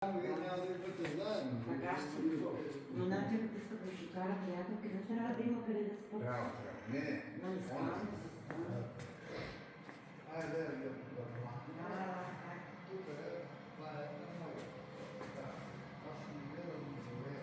Така ще го. Но начинът иска да ще кара приятелки, не трябва да има къде да спят. Трябва. Не. Но не става, не се става. Айде, Тук това е много. Аз съм гледал добре,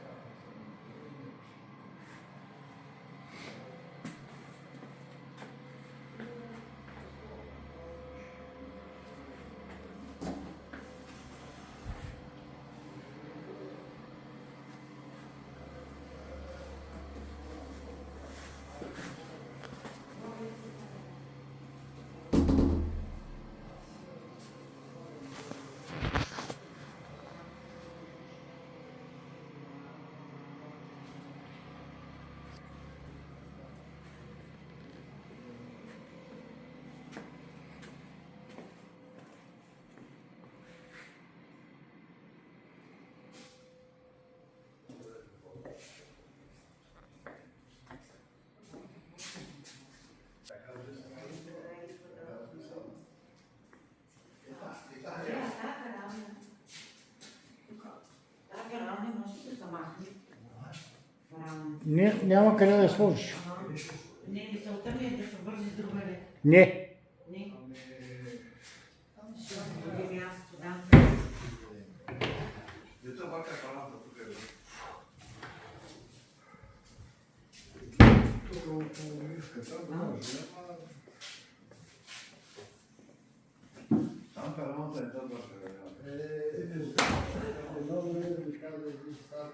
Не, няма къде да я сложиш. Не, мисълта ми е да се вържи с другаде. Не. Не. Ще се други място, да. Дето бака апарата тук е. Тук около миската може, там парамата е това Много е да кажа да ви става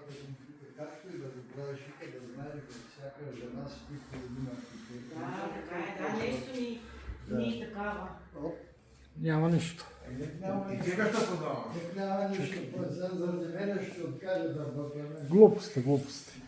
както и да го правиш, да знаеш, че всяка жена спи по един архитект. Да, така е, да, нещо ни е такава. Няма нищо. И кегата подава. Няма нищо, заради мене ще откаже да бъдем. Глупости, глупости.